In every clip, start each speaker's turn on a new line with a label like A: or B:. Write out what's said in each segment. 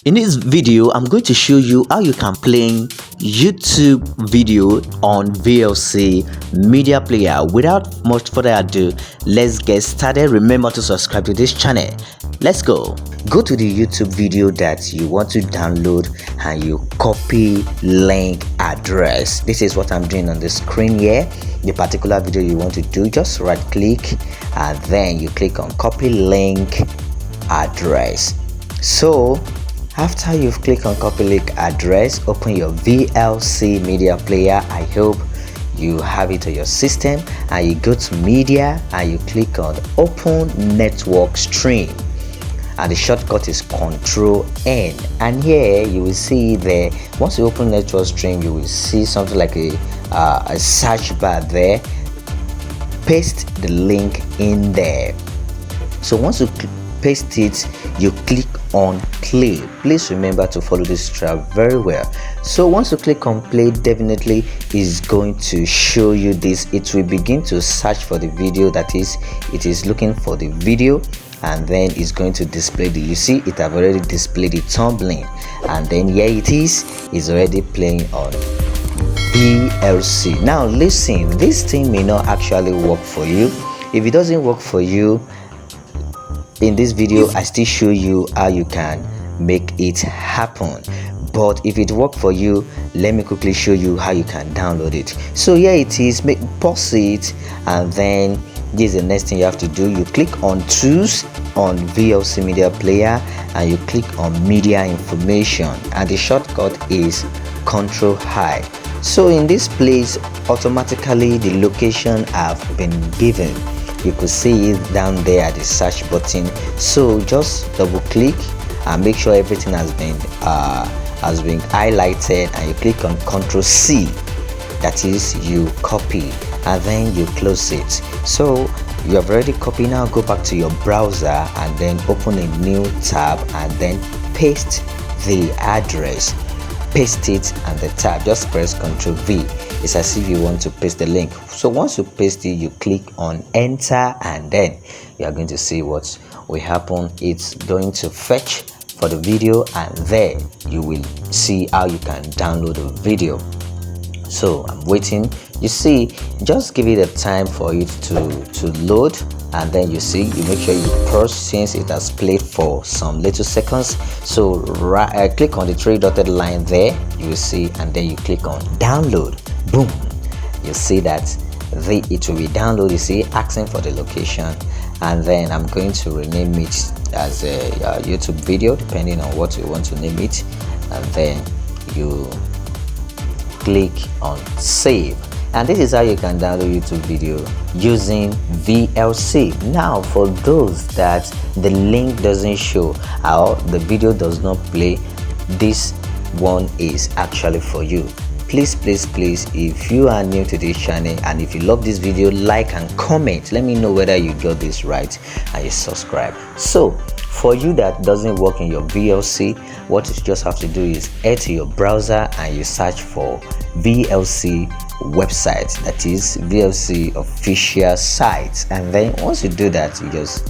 A: In this video, I'm going to show you how you can play YouTube video on VLC media player. Without much further ado, let's get started. Remember to subscribe to this channel. Let's go. Go to the YouTube video that you want to download and you copy link address. This is what I'm doing on the screen here. The particular video you want to do, just right click and then you click on copy link address. So after you've clicked on copy link address, open your VLC media player. I hope you have it on your system, and you go to media and you click on open network stream, and the shortcut is Control N. And here you will see there, once you open network stream, you will see something like a search bar there. Paste the link in there. So once you paste it, you click on play. Please remember to follow this track very well. So once you click on play, definitely is going to show you this. It will begin to search for the video, that is, it is looking for the video, and then it's going to display the, you see it have already displayed the tumbling, and then here it is already playing on VLC. Now listen, this thing may not actually work for you. If it doesn't work for you, in this video I still show you how you can make it happen. But if it worked for you, let me quickly show you how you can download it. So here it is. Pause it, and then this is the next thing you have to do. You click on tools on VLC media player and you click on media information, and the shortcut is Control I. So in this place, automatically the location have been given. You could see it down there at the search button. So just double click and make sure everything has been highlighted, and you click on Control C, that is, you copy, and then you close it. So you have already copied. Now go back to your browser and then open a new tab and then paste the address. Paste it and the tab, just press Control V. It's as if you want to paste the link. So once you paste it, you click on enter, and then you are going to see what will happen. It's going to fetch for the video, and there you will see how you can download the video. So I'm waiting. You see, just give it a time for it to load, and then you see, you make sure you pause since it has played for some little seconds. So click on the three dotted line there, you will see, and then you click on download. Boom, you see that it will be downloaded. You see, asking for the location, and then I'm going to rename it as a YouTube video, depending on what you want to name it, and then you click on save. And this is how you can download YouTube video using VLC. Now for those that the link doesn't show or the video does not play, this one is actually for you. Please, if you are new to this channel and if you love this video, like and comment. Let me know whether you got this right, and you subscribe. So for you that doesn't work in your VLC, what you just have to do is head to your browser and you search for VLC website, that is VLC official site, and then once you do that, you just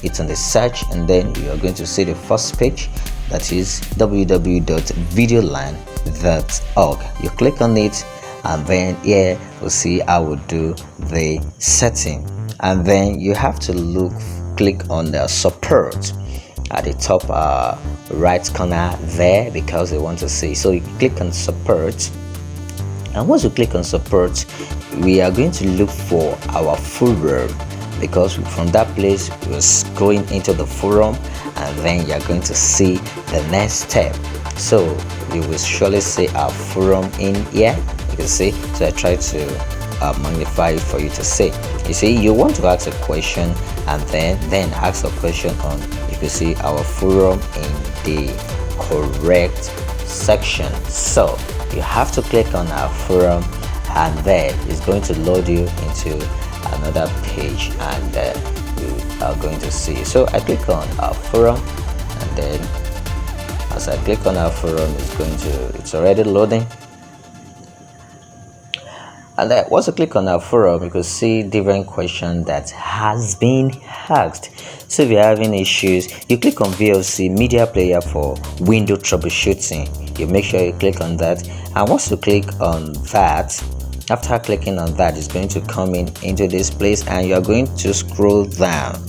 A: hit on the search, and then you are going to see the first page, that is www.videoland.org. You click on it, and then here we'll see how we do the setting, and then you have to click on the support at the top right corner there, because they want to see. So you click on support, and once you click on support, we are going to look for our forum, because from that place we're going into the forum, and then you're going to see the next step. So you will surely see our forum in here. You can see, so I try to magnify it for you to see. You see, you want to ask a question, and then ask a question on, you can see our forum in the correct section. So you have to click on our forum, and then it's going to load you into another page, and you are going to see. So I click on our forum, and then as I click on our forum, it's already loading. And then once you click on our forum, you can see different questions that has been asked. So if you're having issues, you click on VLC media player for window troubleshooting. You make sure you click on that, and once you click on that, after clicking on that, it's going to come into this place, and you're going to scroll down,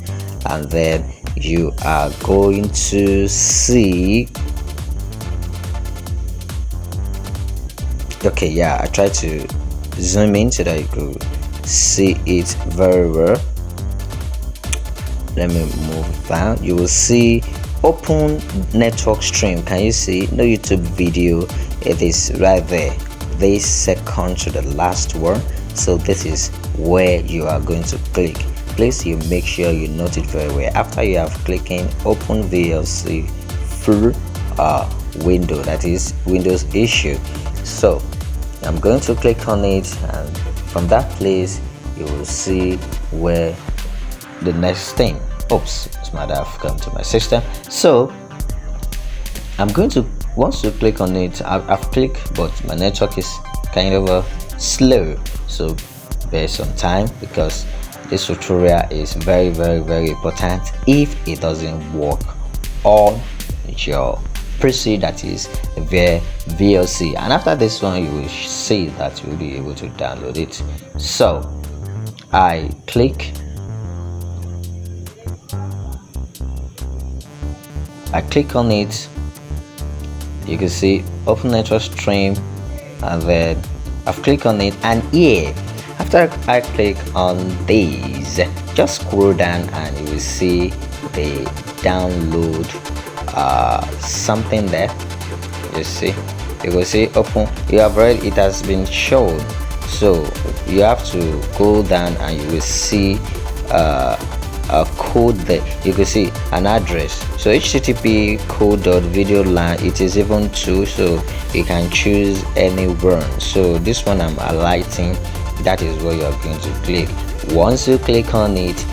A: and then you are going to see, okay, yeah, I try to zoom in so that you could see it very well. Let me move down. You will see open network stream. Can you see? No YouTube video. It is right there, this second to the last one. So this is where you are going to click. Please, you make sure you note it very well. After you have clicking open VLC full window, that is Windows issue. So I'm going to click on it, and from that place you will see where the next thing, oops, it's might have come to my system. So I'm going to, once you click on it, I've clicked, but my network is kind of slow, so bear some time, because this tutorial is very important. If it doesn't work on your PC, that is via VLC, and after this one you will see that you'll be able to download it. So I click on it. You can see open network stream, and then I've clicked on it, and here after I click on these, just scroll down and you will see the download something there. You will see open. You have read it has been shown, so you have to go down and you will see a code there. You can see an address, so http code.videolan, it is even two, so you can choose any one. So this one I'm highlighting, that is where you're going to click. Once you click on it,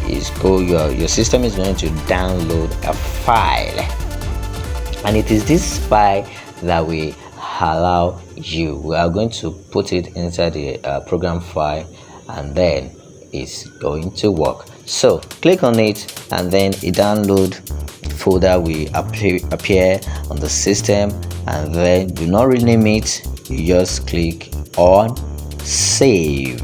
A: your system is going to download a file, and it is this file that we allow you. We are going to put it inside the program file, and then it's going to work. So click on it, and then a download folder will appear on the system, and then do not rename it. You just click on save.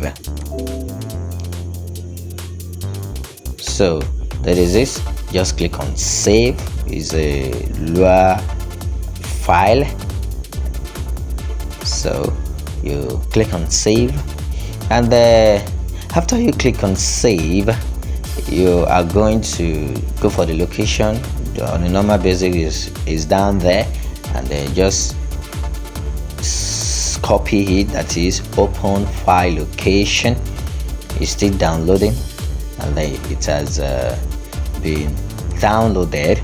A: So that is it. Just click on save. Is a Lua file, so you click on save, and after you click on save, you are going to go for the location on a normal basis is down there, and then just copy it, that is open file location. It's still downloading, and then it has been downloaded.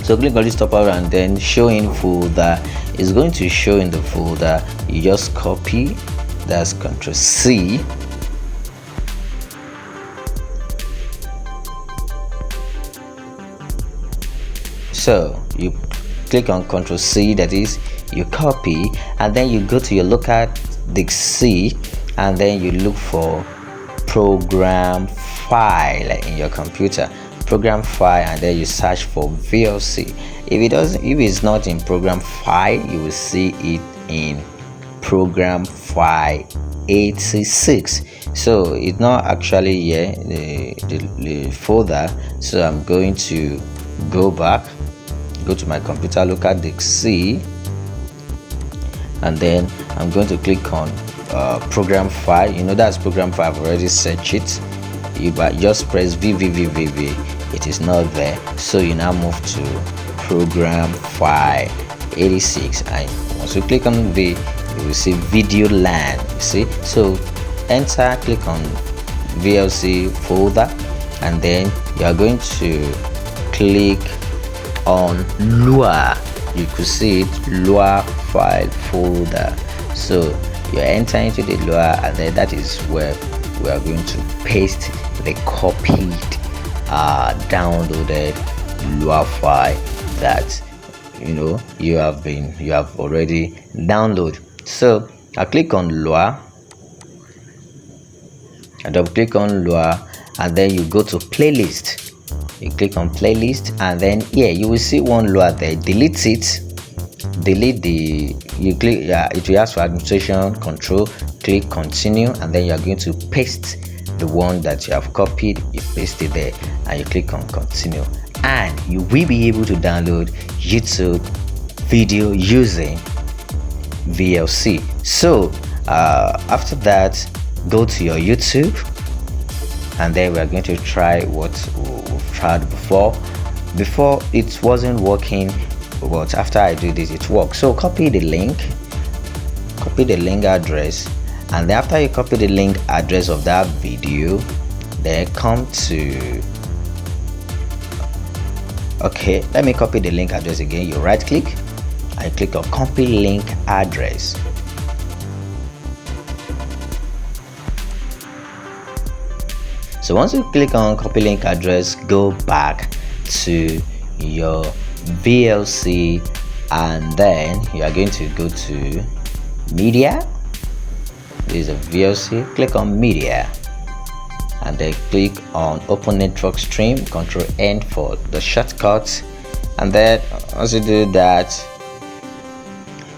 A: So click on this top arrow and then show in folder. It's going to show in the folder. You just copy, that's Ctrl C. So you click on Ctrl C, that is you copy, and then you go to your local disk C, and then you look for program file in your computer, program file, and then you search for VLC. If it's not in program file, you will see it in program file 86. So it's not actually here, the folder. So I'm going to go to my computer, local disk C, and then I'm going to click on program file. You know that's program file. I've already searched it. You just press VVVVV. It is not there, so you now move to program file 86, and once you click on V, you will see video LAN. You see, so enter, click on VLC folder, and then you are going to click on Lua. You could see it, Lua file folder. So you enter into the Lua, and then that is where we are going to paste the copied downloaded Lua file that you have already downloaded. So I click on Lua, and double click on Lua, and then you go to playlist. You click on playlist, and then here you will see one Lua there. Delete it. Delete the, you click, it will ask for administration control. Click continue, and then you are going to paste the one that you have copied. You paste it there, and you click on continue, and you will be able to download YouTube video using VLC. So after that, go to your YouTube, and then we are going to try what we've tried before. It wasn't working, but after I do this it works. So copy the link address, and then after you copy the link address of that video, then come to, okay, let me copy the link address again. You right click and click on copy link address. So once you click on copy link address, go back to your VLC, and then you are going to go to media. This is a VLC. Click on media, and then click on open network stream. Control N for the shortcut, and then once you do that,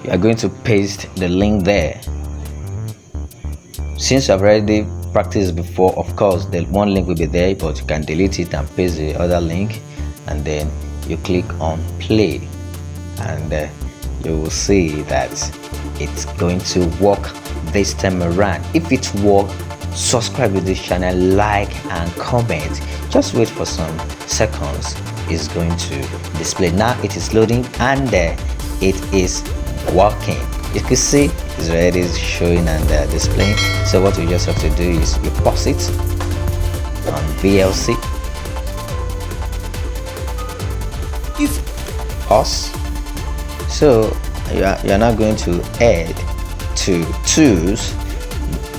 A: you are going to paste the link there. Since I've already practiced before, of course the one link will be there, but you can delete it and paste the other link, and then you click on play, and you will see that it's going to work this time around. If it works, subscribe to this channel, like and comment. Just wait for some seconds. It's going to display. Now it is loading, and it is working. You can see it's already showing and displaying. So what we just have to do is you pause it on VLC, pause. So you're now going to add to tools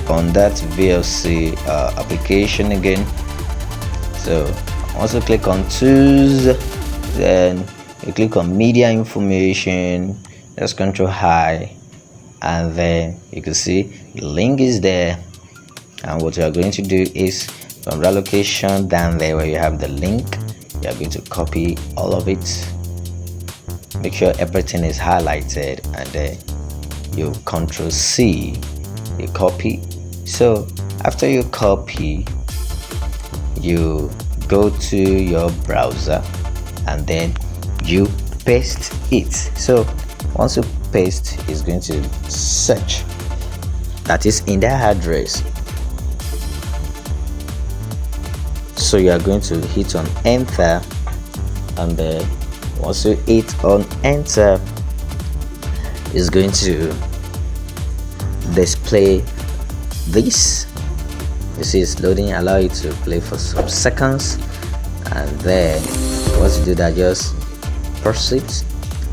A: on that VLC application again. So also click on tools, then you click on media information, just control high, and then you can see the link is there. And what you are going to do is from that location down there where you have the link, you are going to copy all of it. Make sure everything is highlighted, and then you Control C, you copy. So after you copy, you go to your browser, and then you paste it. So once you paste, it's going to search, that is in that address. So you are going to hit on enter, and then once you hit on enter, it's going to display this. You see it's loading. Allow it to play for some seconds, and then once you do that, just proceed,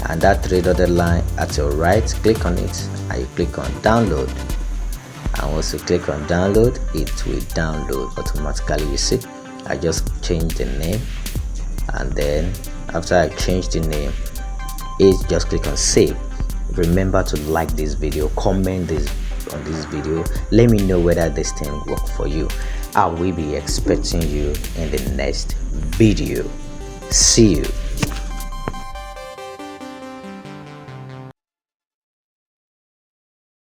A: and that three-dotted line at your right, click on it, and you click on download. And once you click on download, it will download automatically. You see I just changed the name, and then after I change the name, it just click on save. Remember to like this video, comment this on this video, let me know whether this thing worked for you. I will be expecting you in the next video. See you.